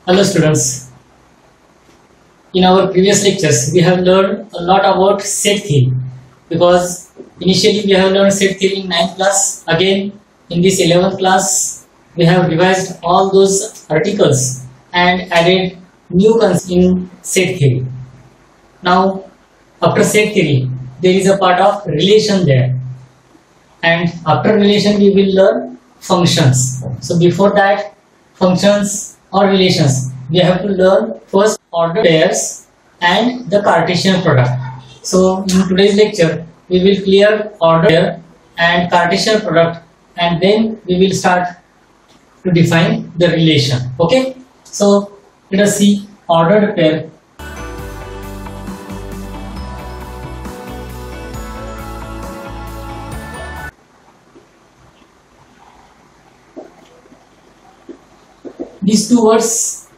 Hello students, in our previous lectures we have learned a lot about set theory because initially we have learned set theory in 9th class. Again in this 11th class we have revised all those articles and added new concepts in set theory. Now after set theory there is a part of relation there, and after relation we will learn functions. So before that, functions or relations, we have to learn first order pairs and the Cartesian product. So in today's lecture we will clear order pair and Cartesian product, and then we will start to define the relation. Okay, so let us see ordered pair. These two words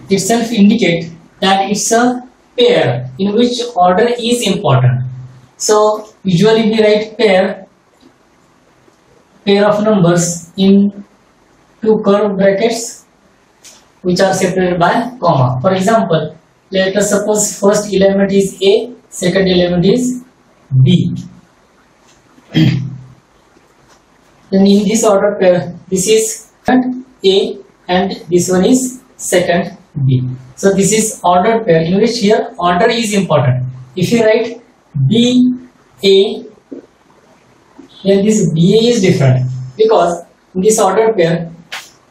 itself indicate that it's a pair in which order is important. So usually we write pair of numbers in two curved brackets which are separated by comma. For example, let us suppose first element is A, second element is B. Then in this order pair, this is A and this one is second B. So this is ordered pair in which here order is important. If you write B A, then this B A is different because in this ordered pair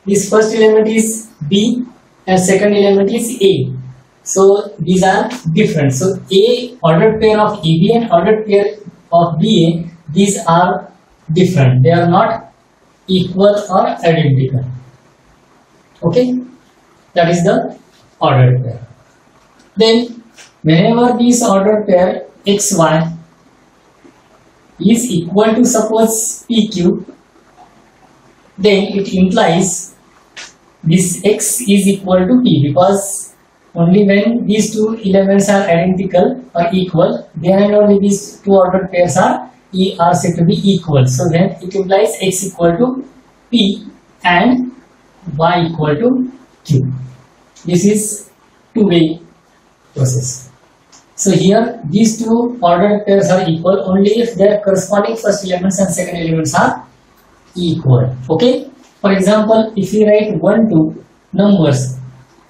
this first element is B and second element is A. So these are different. So A ordered pair of AB and ordered pair of BA, these are different. They are not equal or identical. Okay, that is the ordered pair. Then whenever this ordered pair XY is equal to suppose PQ, then it implies this X is equal to P, because only when these two elements are identical or equal, then and only these two ordered pairs are said to be equal. So then it implies X equal to P and Y equal to Q. This is two-way process. So here these two ordered pairs are equal only if their corresponding first elements and second elements are equal. Okay. For example, if we write 1, 2 numbers,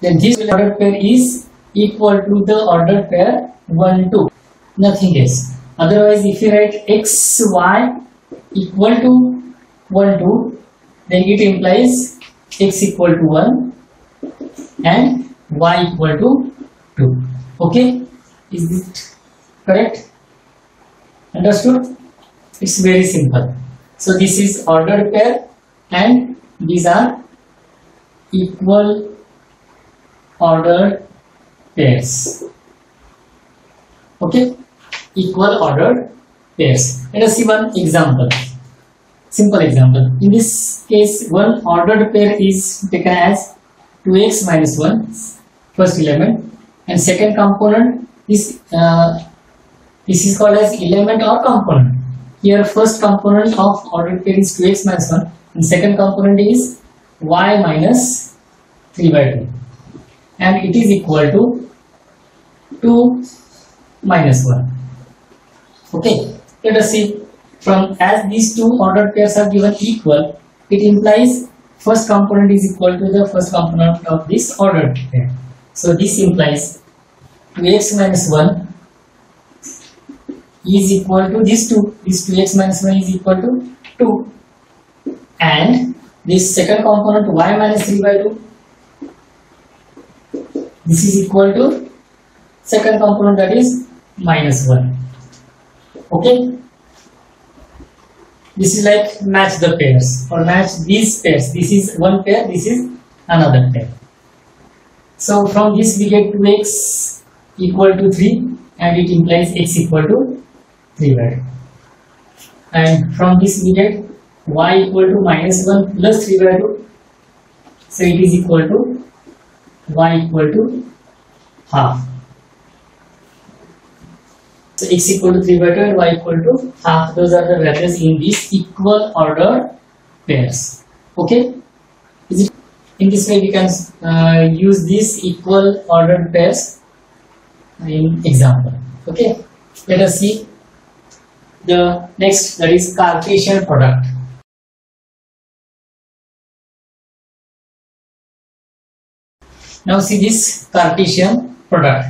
then this ordered pair is equal to the ordered pair 1, 2. Nothing else. Otherwise, if we write X, Y equal to 1, 2, then it implies X equal to 1 and Y equal to 2. Okay, is it correct? Understood? It's very simple. So this is ordered pair and these are equal ordered pairs. Okay, equal ordered pairs. Let us see one example. Simple example. In this case, one ordered pair is taken as 2x minus 1, first element, and second component is this is called as element or component. Here, first component of ordered pair is 2x minus 1, and second component is y minus 3 by 2, and it is equal to 2 minus 1. Okay, let us see. From as these two ordered pairs are given equal, it implies first component is equal to the first component of this ordered pair. So this implies 2x minus 1 is equal to this 2. This 2x minus 1 is equal to 2, and this second component y minus 3 by 2, this is equal to second component, that is minus 1. Okay. This is like match the pairs or match these pairs. This is one pair, this is another pair. So from this we get 2x equal to 3 and it implies x equal to 3 by 2. And from this we get y equal to minus 1 plus 3 by 2. So it is equal to y equal to half. So x equal to 3 by 2 and y equal to half. Those are the values in these equal order pairs. Okay. Is it in this way we can use these equal ordered pairs in example. Okay, let us see the next, that is Cartesian product. Now see this Cartesian product.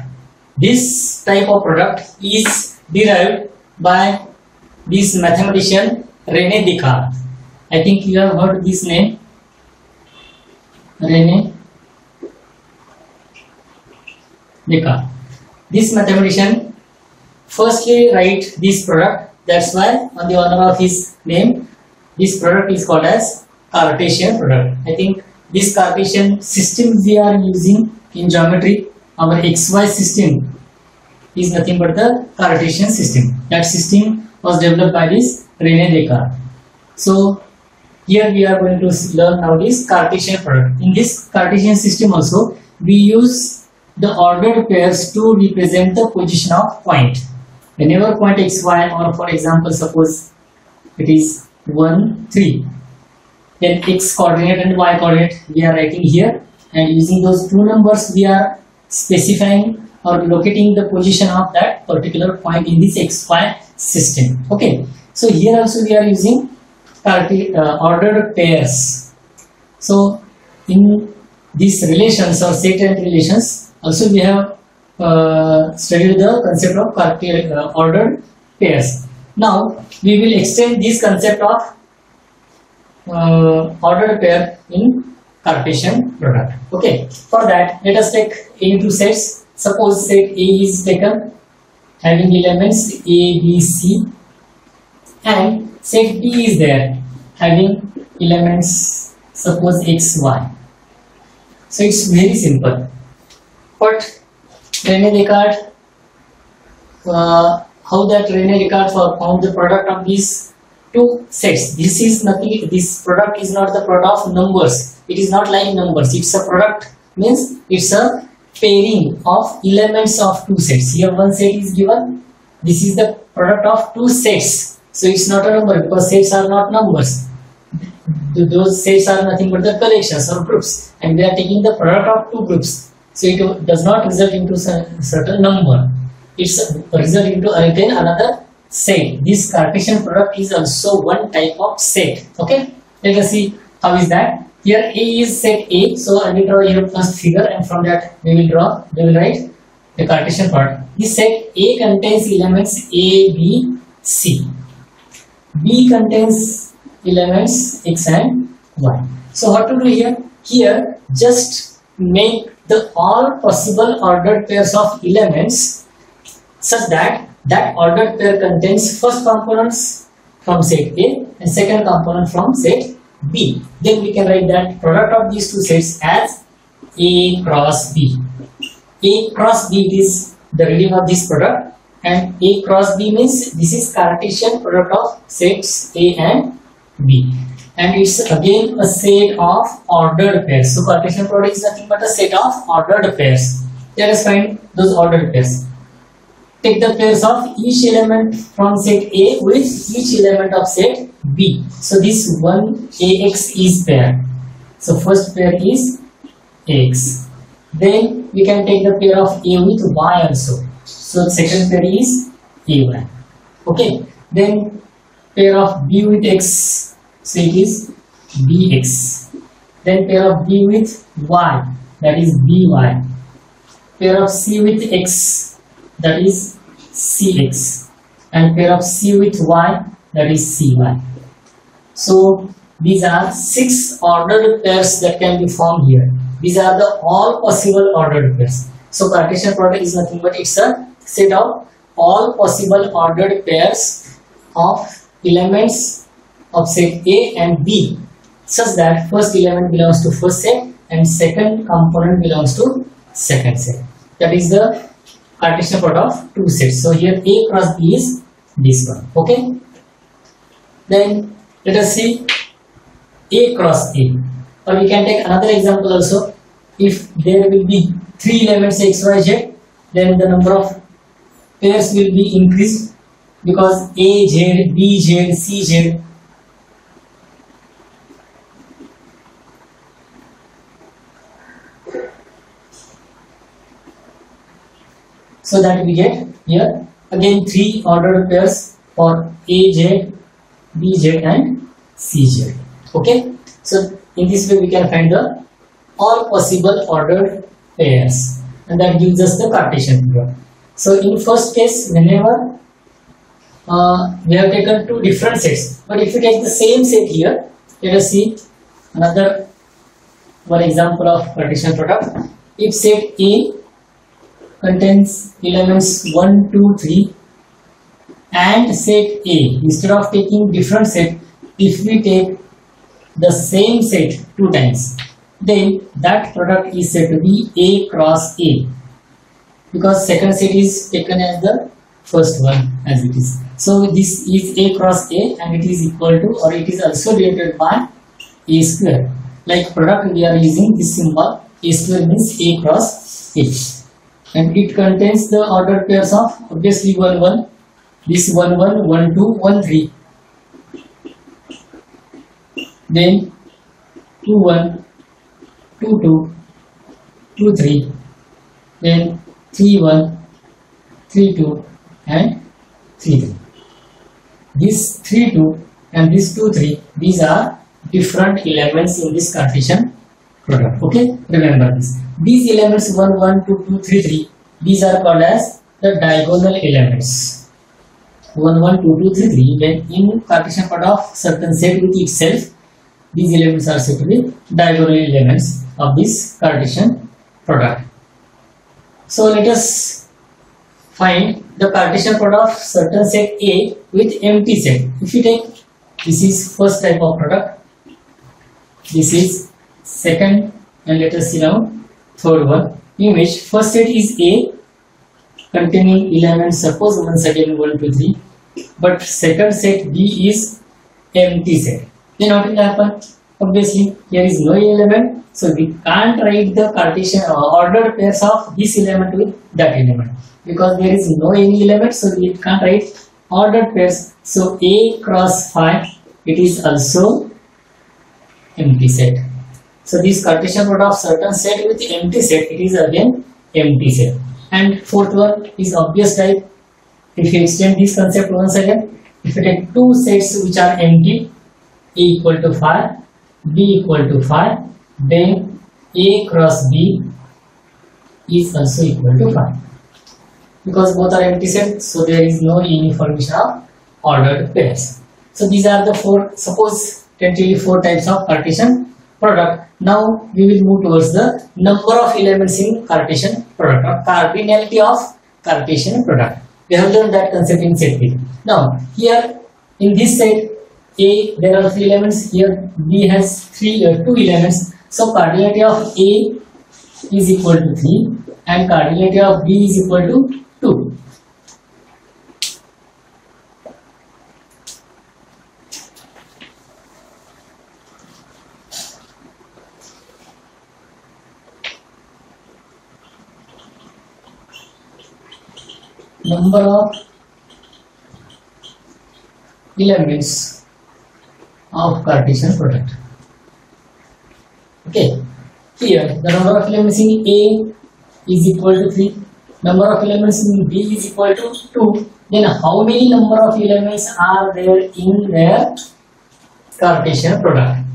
This type of product is derived by this mathematician René Descartes. I think you have heard this name, René Descartes. This mathematician firstly write this product. That's why on the honor of his name, this product is called as Cartesian product. I think this Cartesian system we are using in geometry, our XY system is nothing but the Cartesian system. That system was developed by this René Descartes. So here we are going to learn now this Cartesian product. In this Cartesian system also we use the ordered pairs to represent the position of point. Whenever point xy, or for example suppose it is 1, 3, then x coordinate and y coordinate we are writing here, and using those two numbers we are specifying or locating the position of that particular point in this xy system. Okay, so here also we are using ordered pairs. So in these relations or set and relations also we have studied the concept of ordered pairs. Now we will extend this concept of ordered pair in Cartesian product. Okay, for that let us take A into sets. Suppose set A is taken having elements A, B, C, and set B is there having elements suppose X, Y. So it's very simple. But René Descartes, how that René Descartes found the product of these two sets. This is nothing, this product is not the product of numbers. It is not like numbers. It's a product, means it's a pairing of elements of two sets. Here one set is given. This is the product of two sets. So it's not a number because sets are not numbers. Those sets are nothing but the collections or groups, and we are taking the product of two groups. So it does not result into a certain number. It's result into again another set. This Cartesian product is also one type of set. Okay, let us see how is that. Here A is set A, so I will draw here first figure, and from that we will write the Cartesian product. This set A contains elements A, B, C. B contains elements X and Y. So what to do here? Here just make the all possible ordered pairs of elements such that that ordered pair contains first components from set A and second component from set B. Then we can write that product of these two sets as A cross B. A cross B is the reading of this product, and A cross B means this is Cartesian product of sets A and B, and it's again a set of ordered pairs. So Cartesian product is nothing but a set of ordered pairs. Let us find those ordered pairs. Take the pairs of each element from set A with each element of set B. So this one AX is pair. So first pair is AX. Then we can take the pair of A with Y also. So the second pair is AY. Okay. Then pair of B with X. So it is BX. Then pair of B with Y. That is BY. Pair of C with X. That is CX, and pair of C with Y, that is CY. So these are 6 ordered pairs that can be formed here. These are the all possible ordered pairs. So Cartesian product is nothing but it's a set of all possible ordered pairs of elements of set A and B, such that first element belongs to first set and second component belongs to second set. That is the Cartesian product of two sets. So here A cross B is this one. Okay. Then let us see A cross A. Or we can take another example also. If there will be 3 elements X, Y, Z, then the number of pairs will be increased, because A, Z, B, Z, C, Z. So that we get here again 3 ordered pairs for AZ, BZ and CZ. Okay. So in this way we can find the all possible ordered pairs, and that gives us the Cartesian product. So in first case, whenever we have taken 2 different sets, but if you take the same set here, let us see another one example of Cartesian product. If set A contains elements 1, 2, 3 and set A, instead of taking different set, if we take the same set 2 times, then that product is said to be A cross A, because second set is taken as the first one as it is. So this is A cross A and it is equal to, or it is also related by A square. Like product we are using this symbol, A square means A cross A, and it contains the ordered pairs of obviously 1 1, this 1 1, 1 2, 1 3, then 2 1, 2 2, 2 3, then 3 1, 3 2 and 3 3. This 3 2 and this 2 3, these are different elements in this Cartesian product. Okay, remember this. These elements 1 1, 2 2, 3 3, these are called as the diagonal elements. 1 1, 2 2, 3 3. When in Cartesian product of certain set with itself, these elements are said to be diagonal elements of this Cartesian product. So let us find the Cartesian product of certain set A with empty set. If you take, this is first type of product, this is second, and let us see now third one, in which first set is A containing elements, suppose once again 1 2 3, but second set B is empty set. Then what will happen? Obviously here is no element, so we can't write the Cartesian ordered pairs of this element with that element, because there is no any element, so we can't write ordered pairs. So A cross phi, it is also empty set. So this Cartesian product of certain set with empty set, it is again empty set. And fourth one is obvious type. If you extend this concept once again, if you take 2 sets which are empty, A equal to phi, B equal to phi, then A cross B is also equal to phi. Because both are empty sets, so there is no uniformation of ordered pairs. So these are the 4, suppose tentatively 4 types of Cartesian product. Now we will move towards the number of elements in Cartesian product, or cardinality of Cartesian product. We have learned that concept in set B. Now here in this set A there are 3 elements, here B has 2 elements. So cardinality of A is equal to 3 and cardinality of B is equal to 2. Number of elements of Cartesian product. Okay, here the number of elements in A is equal to 3, number of elements in B is equal to 2. Then how many number of elements are there in their Cartesian product?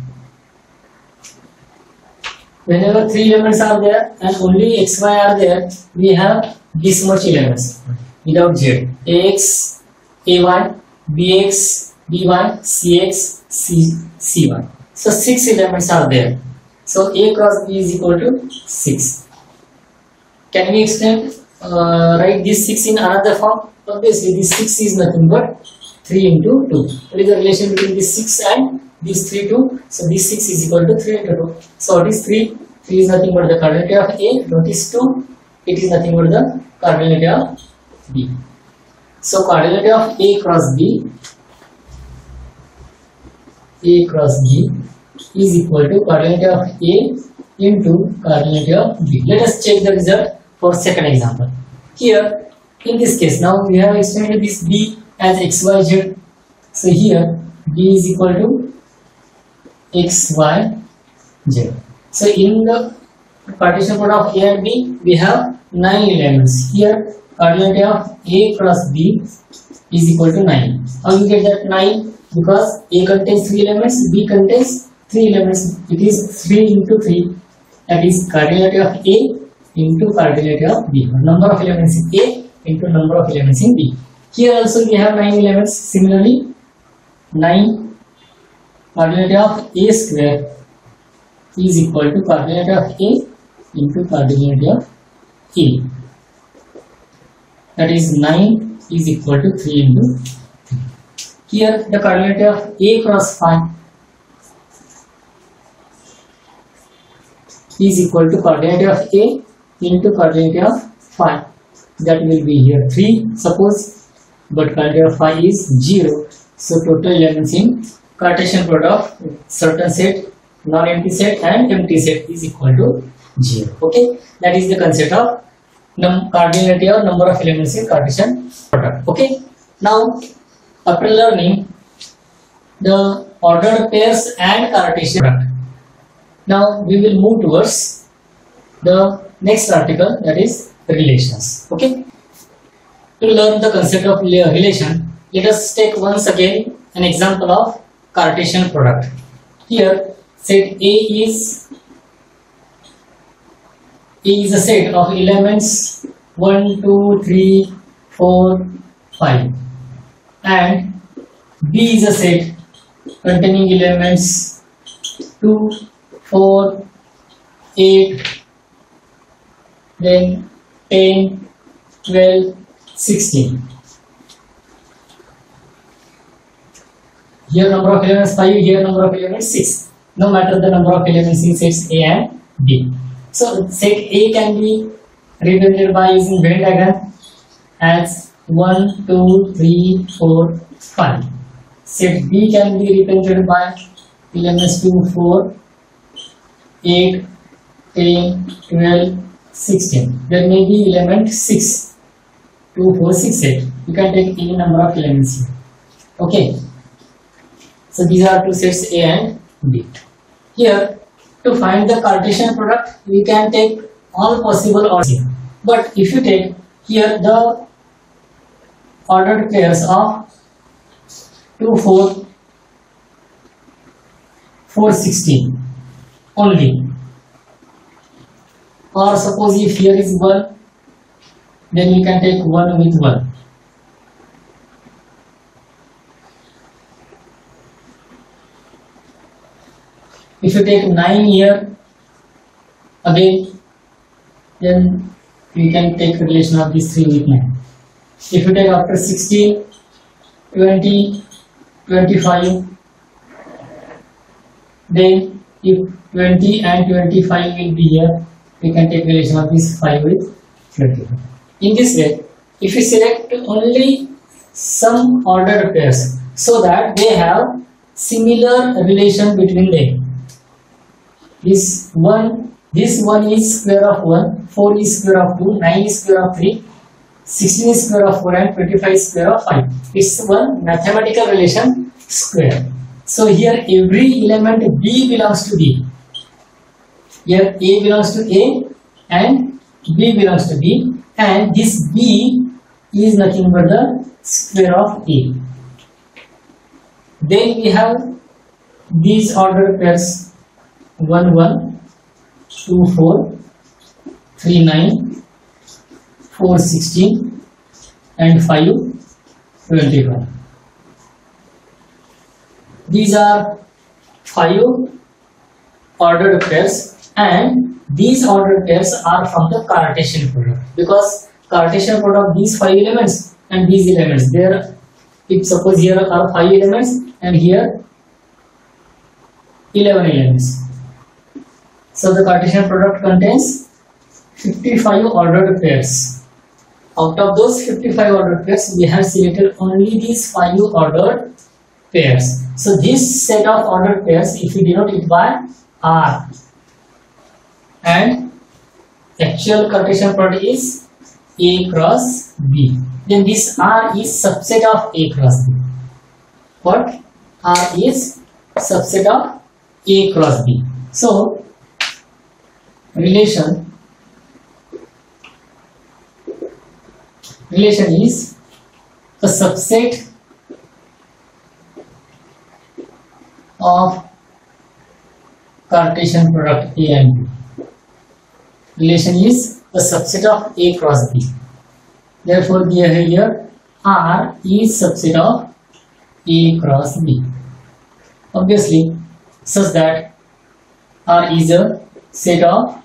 Whenever 3 elements are there and only xy are there, we have this much elements without z: ax, ay, bx, by, cx, cy. So 6 elements are there. So A cross B is equal to 6. Can we extend, write this 6 in another form? Obviously this 6 is nothing but 3 into 2. What is the relation between this 6 and this 3 2? So this 6 is equal to 3 into 2. So what is 3? 3 is nothing but the cardinality of A. Notice 2, it is nothing but the cardinality of B. So cardinality of A cross B is equal to cardinality of A into cardinality of B. Let us check the result for second example. Here in this case, now we have extended this B as xyz. So here B is equal to xyz. So in the Cartesian product of A and B, we have 9 elements. Here coordinate of A cross B is equal to 9. How you get that 9? Because A contains 3 elements, B contains 3 elements. It is 3 into 3. That is coordinate of A into coordinate of B. Number of elements in A into number of elements in B. Here also we have 9 elements. Similarly, 9 coordinate of A square is equal to coordinate of A into coordinate of A. That is 9 is equal to 3 into 3. Here the coordinate of A cross 5 is equal to coordinate of A into coordinate of 5. That will be here 3 suppose, but coordinate of 5 is 0. So total elements in Cartesian product of certain set, non-empty set and empty set is equal to 0. Okay, that is the concept of coordinate or number of elements in Cartesian product. Okay, now after learning the ordered pairs and Cartesian product, now we will move towards the next article, that is relations. Okay, to learn the concept of relation, let us take once again an example of Cartesian product. Here set A is a set of elements 1, 2, 3, 4, 5, and B is a set containing elements 2, 4, 8, then 10, 12, 16. Here number of elements 5, here number of elements 6. No matter the number of elements in sets A and B. So set A can be represented by using Venn diagram as 1, 2, 3, 4, 5. Set B can be represented by elements 2, 4, 8, 10, 12, 16. There may be element 6, 2, 4, 6, 8. You can take any number of elements here. Okay. So these are two sets A and B. Here, to find the Cartesian product, we can take all possible orders here. But if you take here the ordered pairs of 2, 4, 4, 16 only, or suppose if here is 1, then we can take 1 with 1. If you take 9 here again, then we can take relation of these 3 with 9. If you take after 16, 20, 25, then if 20 and 25 will be here, we can take relation of this 5 with 25. In this way, if you select only some ordered pairs so that they have similar relation between them. This one is square of 1, 4 is square of 2, 9 is square of 3, 16 is square of 4 and 25 is square of 5. It's one mathematical relation square. So here every element B belongs to B. Here A belongs to A and B belongs to B, and this B is nothing but the square of A. Then we have these ordered pairs 1, 1, 2, 4, 3, 9, 4, 16 and 5, 21. These are 5 ordered pairs, and these ordered pairs are from the Cartesian product, because Cartesian product these 5 elements and these elements, there if suppose here are 5 elements and here 11 elements. So the Cartesian product contains 55 ordered pairs. Out of those 55 ordered pairs, we have selected only these 5 ordered pairs. So this set of ordered pairs, if we denote it by R, and actual Cartesian product is A cross B, then this R is subset of A cross B. What? R is subset of A cross B. So relation relation is a subset of Cartesian product A and B. Relation is a subset of A cross B. Therefore, here R is subset of A cross B. Obviously, such that R is a set of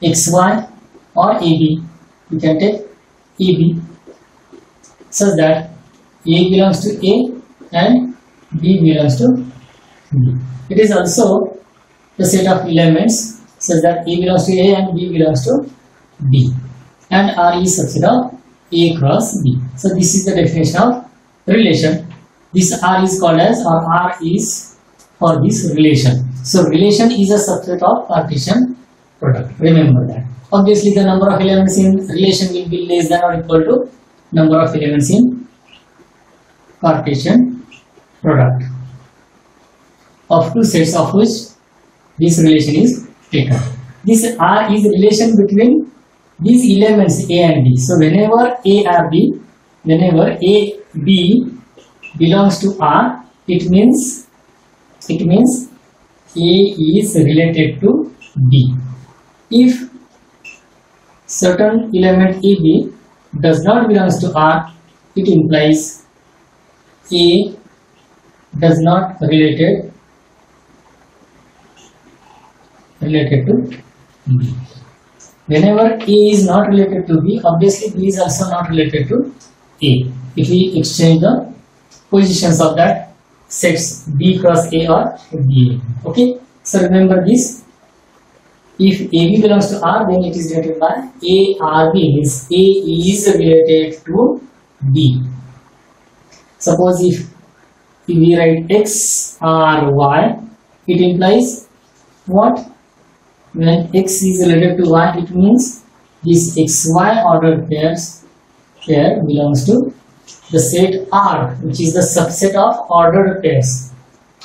XY or AB. You can take AB such that A belongs to A and B belongs to B. It is also the set of elements such that A belongs to A and B belongs to B, and R is subset of A cross B. So this is the definition of relation. This R is called as, or R is for this relation. So relation is a subset of Cartesian product. Remember that. Obviously, the number of elements in relation will be less than or equal to number of elements in Cartesian product of two sets of which this relation is taken. This R is relation between these elements A and B. So whenever A B belongs to R, it means A is related to B. If certain element AB does not belongs to R, it implies A does not related to B. Whenever A is not related to B, obviously B is also not related to A. If we exchange the positions of that sets B cross A or B. Okay, so remember this. If AB belongs to R, then it is denoted by ARB, means A is related to B. Suppose if we write X or Y, it implies what? When X is related to Y, it means this XY ordered pair belongs to the set R, which is the subset of ordered pairs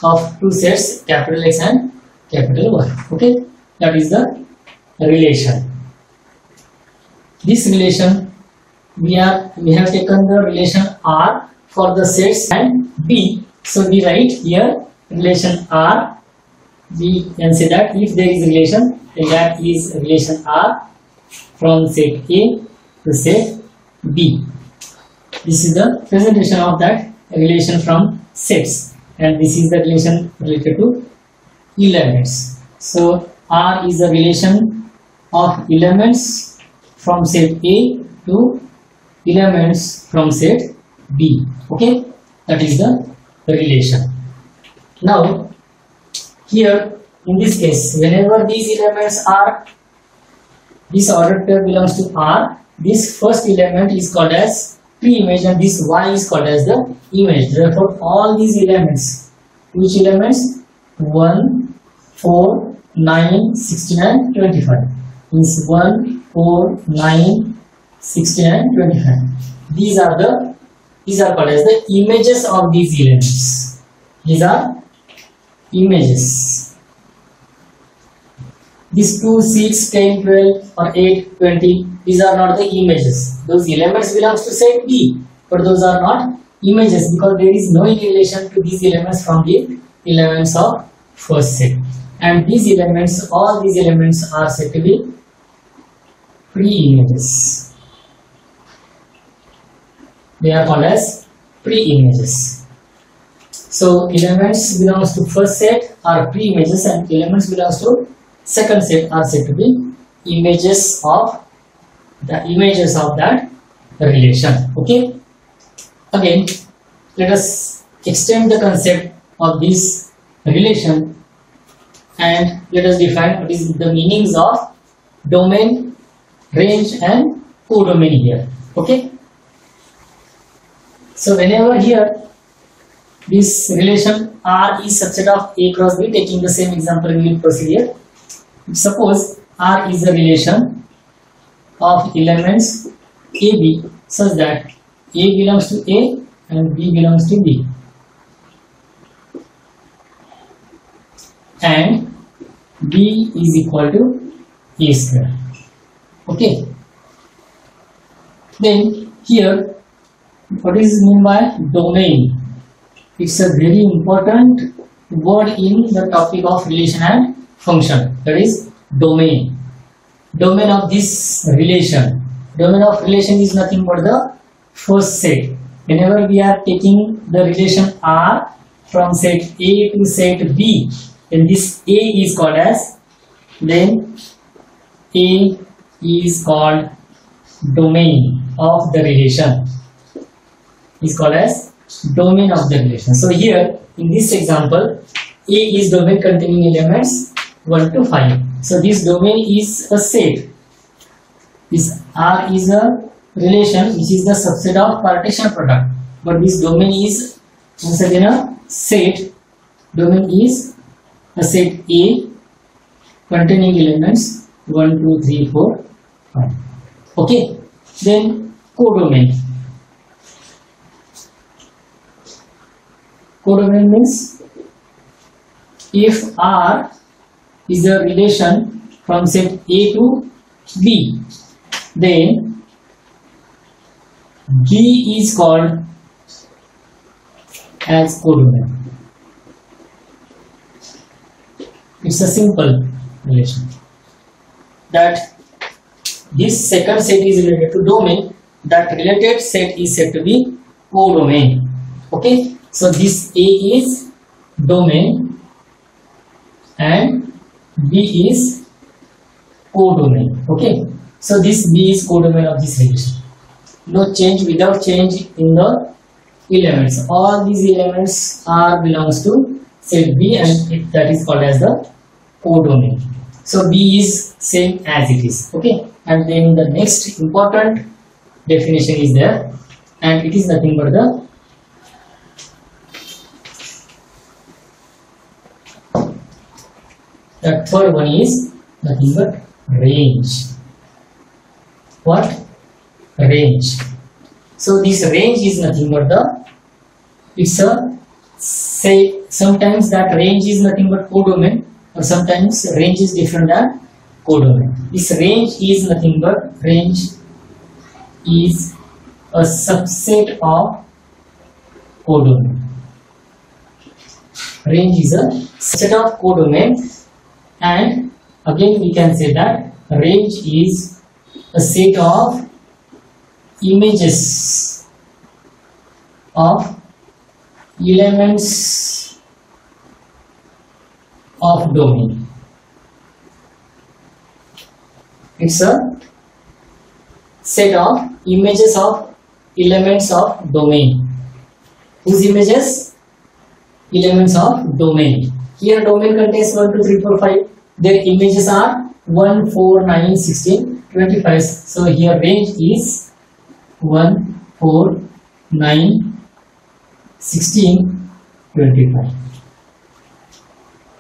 of two sets capital X and capital Y. Okay, that is the relation. This relation we have taken the relation R for the sets and B. So we write here relation R. We can say that if there is relation, then that is relation R from set A to set B. This is the presentation of that relation from sets, and this is the relation related to elements. So R is the relation of elements from set A to elements from set B. Okay, that is the relation. Now here in this case, whenever these elements are, this ordered pair belongs to R, this first element is called as pre-image and this Y is called as the image. Therefore all these elements, which elements? 1, 4, 9, 16 and 25. Means 1, 4, 9, 16 and 25. These are called as the images of these elements. These are images. These 2, 6, 10, 12 or 8, 20, these are not the images. Those elements belongs to set B, but those are not images because there is no relation to these elements from the elements of first set. And these elements, all these elements are said to be pre-images. They are called as pre-images. So elements belongs to first set are pre-images and elements belongs to second set are said to be images of that relation. Okay. Again, let us extend the concept of this relation and let us define what is the meanings of domain, range and codomain here. Okay. So whenever here this relation R is subset of A cross B, taking the same example we will proceed here. Suppose R is a relation of elements AB such that A belongs to A and B belongs to B, and B is equal to A square. Okay. Then here, what is meant by domain? It's a very important word in the topic of relation and function. That is domain. Domain of this relation. Domain of relation is nothing but the first set. Whenever we are taking the relation R from set A to set B, then this A is called as, then A is called domain of the relation. Is called as domain of the relation. So here in this example, A is domain containing elements 1 to 5. So this domain is a set. This R is a relation which is the subset of Cartesian product. But this domain is once again a set. Domain is a set A containing elements 1, 2, 3, 4, 5. Okay. Then codomain. Codomain means if R is a relation from set A to B, then B is called as codomain. It's a simple relation that this second set is related to domain, that related set is said to be codomain. Okay, so this A is domain and B is codomain. Okay, so this B is codomain of this relation. No change, without change in the elements. All these elements are belongs to set B and that is called as the codomain. So B is same as it is. Okay, and then the next important definition is there, and it is nothing but the third one is nothing but range. What? Range. So this range is nothing but it's a say, sometimes that range is nothing but codomain, or sometimes range is different than codomain. This range is nothing but range is a subset of codomain. Range is a set of codomain, and again we can say that range is a set of images of elements of domain. It's a set of images of elements of domain. Whose images? Elements of domain. Here domain contains 1, 2, 3, 4, 5. Their images are 1, 4, 9, 16, 25. So here range is 1, 4, 9, 16, 25.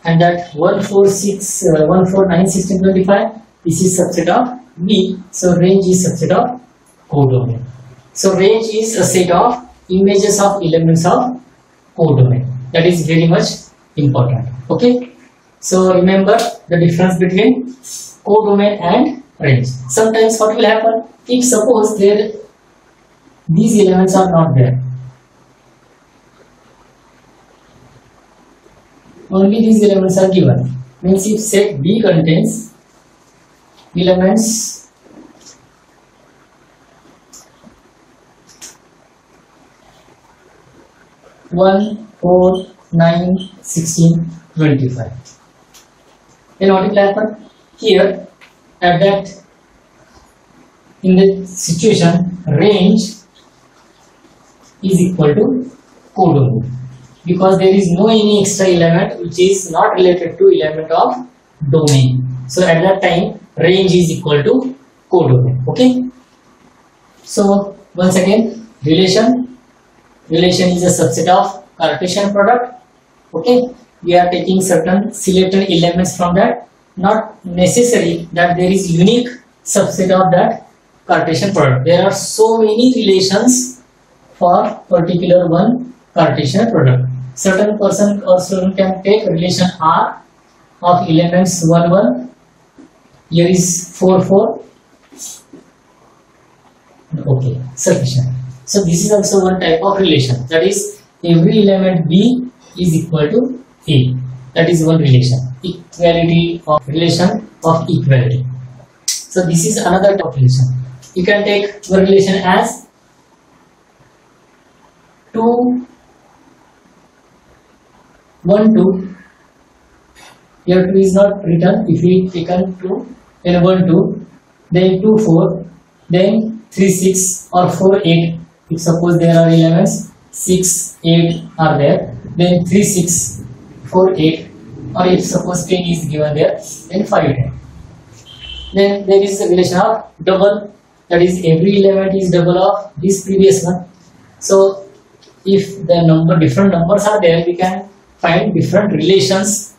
And that 1, 4, 6, 1, 4, 9, 16, 25, this is subset of B. So range is subset of codomain. So range is a set of images of elements of codomain. That is very much important. Okay. So remember the difference between codomain and range. Sometimes what will happen, if suppose these elements are not there, only these elements are given, means if set B contains elements one, 4, 9, 16, 25. Then what will happen? Here, at that, in the situation, range is equal to codomain, because there is no any extra element which is not related to element of domain. So at that time, range is equal to codomain. Okay. So once again, relation is a subset of Cartesian product. Okay, we are taking certain selected elements from that, not necessary that there is unique subset of that Cartesian product. There are so many relations for particular one Cartesian product. Certain person or student can take relation R of elements 1, 1. Here is 4, 4. Okay, sufficient. So this is also one type of relation, that is every element B is equal to A. That is one relation, equality of relation of equality. So this is another type of relation. You can take one relation as 2, 1, 2. Here 2 is not written. If we taken 2, then 1, 2, then 2, 4, then 3, 6 or 4, 8. If suppose there are elements 6, 8 are there, then 3, 6, 4, 8, or if suppose 10 is given there, then 5, 10. Then there is the relation of double, that is every element is double of this previous one. So if the different numbers are there, we can find different relations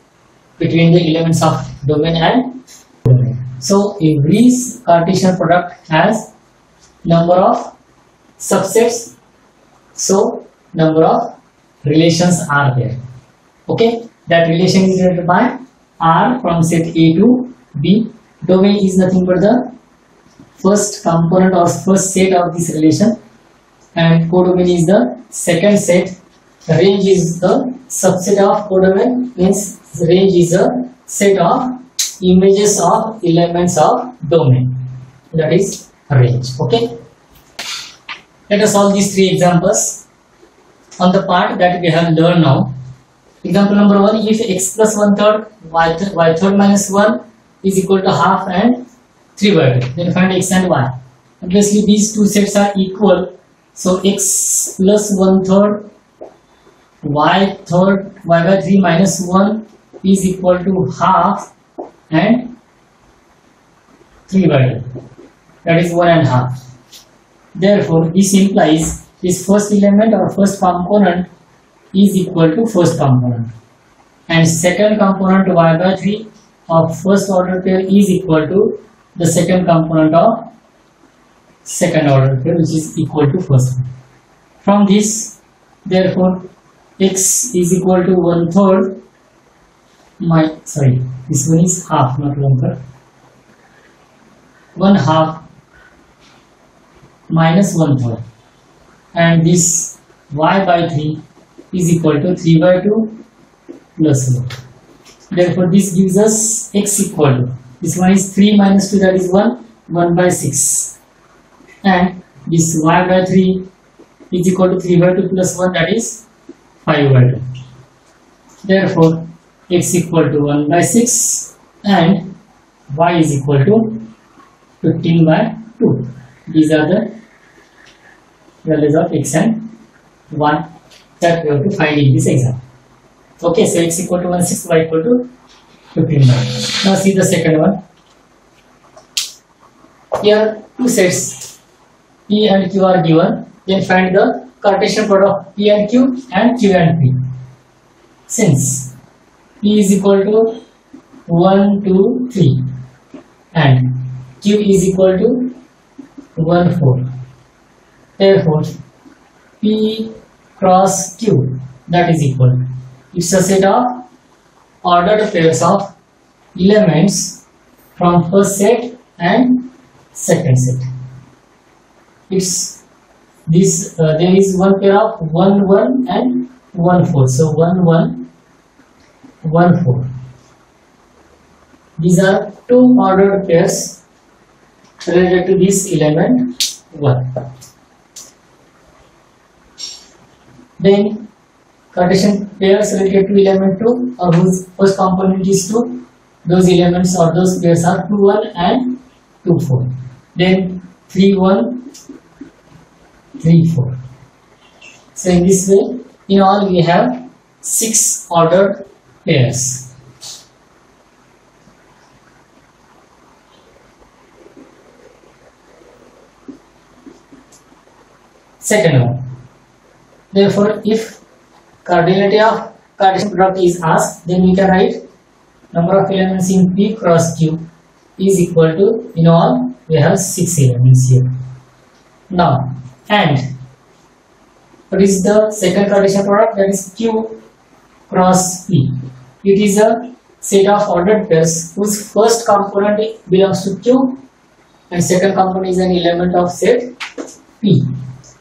between the elements of domain and domain. So every Cartesian product has number of subsets, so number of relations are there. Okay, that relation is related by R from set A to B. Domain is nothing but the first component or first set of this relation, and codomain is the second set. Range is the subset of codomain, means range is a set of images of elements of domain, that is range. Okay, let us solve these three examples on the part that we have learned now. Example number 1, if x plus 1/3 y third minus 1 is equal to half and 3/2, then find x and y. Obviously these two sets are equal, so x plus 1/3 y by 3 minus 1 is equal to half and 3/2, that is 1.5. Therefore this implies this first element or first component is equal to first component, and second component y by 3 of first order pair is equal to the second component of second order pair, which is equal to first one. From this, therefore x is equal to 1/3 this one is half, not 1/3, 1/2 minus 1/3, and this y by 3 is equal to 3/2 plus 1. Therefore this gives us x equal to, this one is 3 minus 2, that is 1/6, and this y by 3 is equal to 3/2 plus 1, that is 5/2. Therefore x equal to 1/6 and y is equal to 15/2. These are the values of x and y that we have to find in this example. Okay, so x equal to 1/6, y equal to 15/2. Now see the second one. Here two sets P and Q are given. Then find the Cartesian product of P and Q and Q and P. Since P is equal to 1, 2, 3 and Q is equal to 1, 4. Therefore P cross Q, that is equal, it's a set of ordered pairs of elements from first set and second set. It's this there is one pair of 1, 1 and 1, 4. So 1, 1, 1, 4. These are two ordered pairs related to this element 1. Then Cartesian pairs related to element 2, or whose first component is 2, those elements or those pairs are 2, 1 and 2, 4. Then 3, 1, 3, 4. So in this way, in all we have 6 ordered pairs. Second one. Therefore, if cardinality of Cartesian product is asked, then we can write number of elements in P cross Q is equal to, in all we have 6 elements here. Now, and what is the second Cartesian product? That is Q cross P. It is a set of ordered pairs whose first component belongs to Q and second component is an element of set P.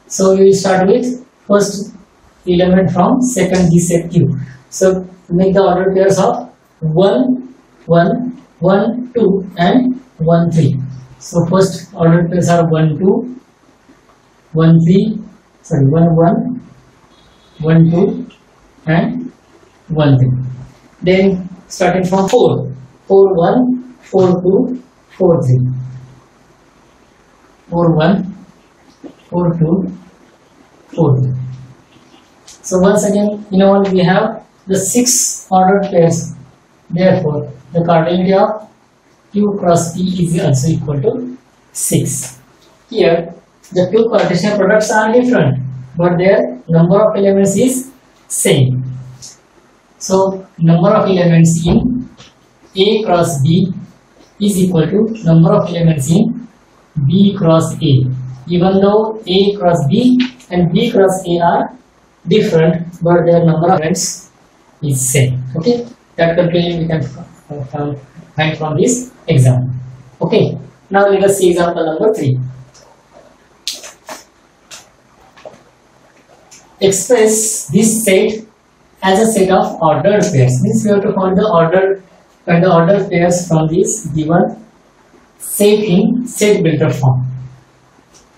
So we will start with first element from second D set Q. So make the ordered pairs of 1, 1, 1, 2 and 1, 3. So first ordered pairs are 1, 2, 1, 3, sorry 1, 1, 1, 2 and 1, 3. Then starting from 4, 4, 1, 4, 2, 4, 3. 4, 1, 4, 2, 4, 3. So once again, in all we have the 6 ordered pairs. Therefore, the cardinality of Q cross P is also equal to 6. Here, the two Cartesian products are different, but their number of elements is same. So, number of elements in A cross B is equal to number of elements in B cross A. Even though A cross B and B cross A are different, but their number of elements is same. Okay, that conclusion we can find from this example. Okay, now let us see example number 3. Express this set as a set of ordered pairs. Means we have to find the ordered pairs from this given set in set builder form.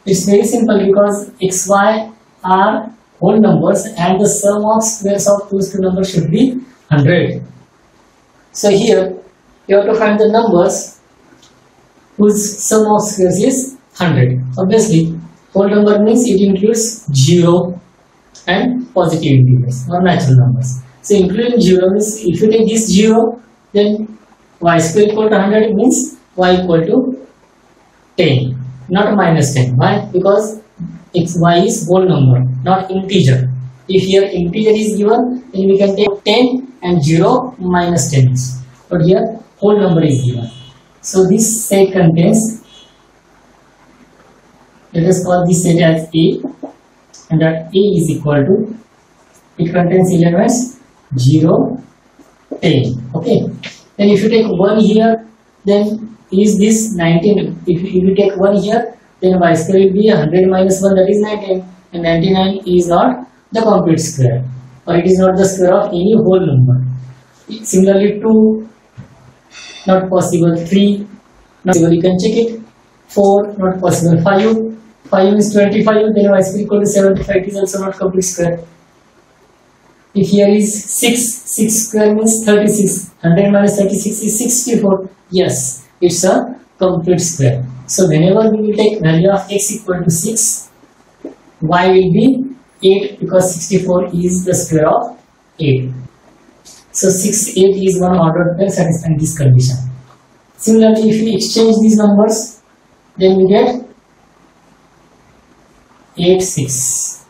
It's very simple because x, y are whole numbers and the sum of squares of those two numbers should be 100. So here you have to find the numbers whose sum of squares is 100. Obviously, whole number means it includes 0 and positive integers or natural numbers. So including 0 means if you take this 0, then y square equal to 100 means y equal to 10, not minus 10. Why? Because y is whole number, not integer. If here integer is given, then we can take 10 and 0 minus 10. But here whole number is given. So this set contains, let us call this set as A, and that A is equal to, it contains elements 0, 10. Okay. Then if you take 1 here, then is this 19? If you take 1 here, then y square will be 100 minus 1, that is 19, and 99 is not the complete square, or it is not the square of any whole number. Similarly, 2 not possible, 3 not possible, you can check it, 4 not possible, 5 is 25, then y square equal to 75, it is also not complete square. If here is 6 square means 36, 100 minus 36 is 64, yes, it's a complete square. So whenever we will take value of x equal to 6, y will be 8 because 64 is the square of 8. So 6, 8 is one ordered pair satisfying this condition. Similarly, if we exchange these numbers, then we get 8, 6.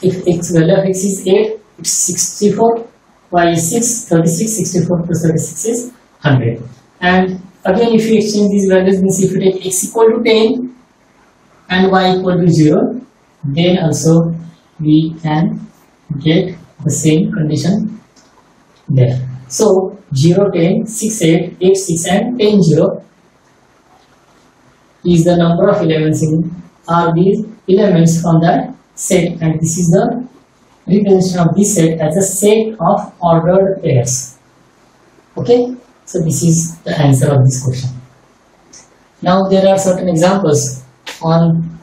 If x value of x is 8, it's 64, y is 6, 36, 64 plus 36 is 100. And again, if you exchange these values, means if you take x equal to 10 and y equal to 0, then also we can get the same condition there. So 0, 10, 6, 8, 8, 6 and 10, 0 is the number of elements in are these elements from that set, and this is the representation of this set as a set of ordered pairs. Okay, so this is the answer of this question. Now there are certain examples on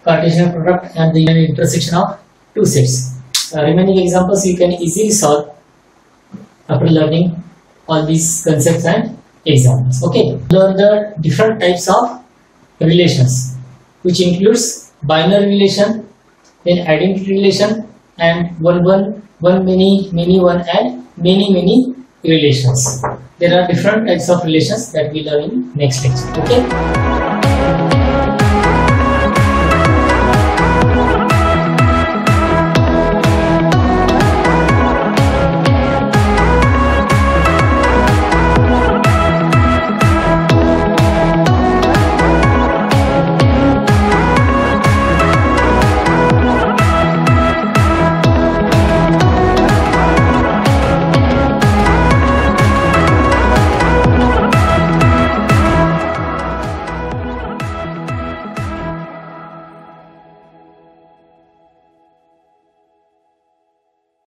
Cartesian product and the intersection of two sets. Remaining examples you can easily solve after learning all these concepts and examples. Okay, learn the different types of relations, which includes binary relation, then identity relation, and one many one and many relations. There are different types of relations that we learn in next lecture. Okay.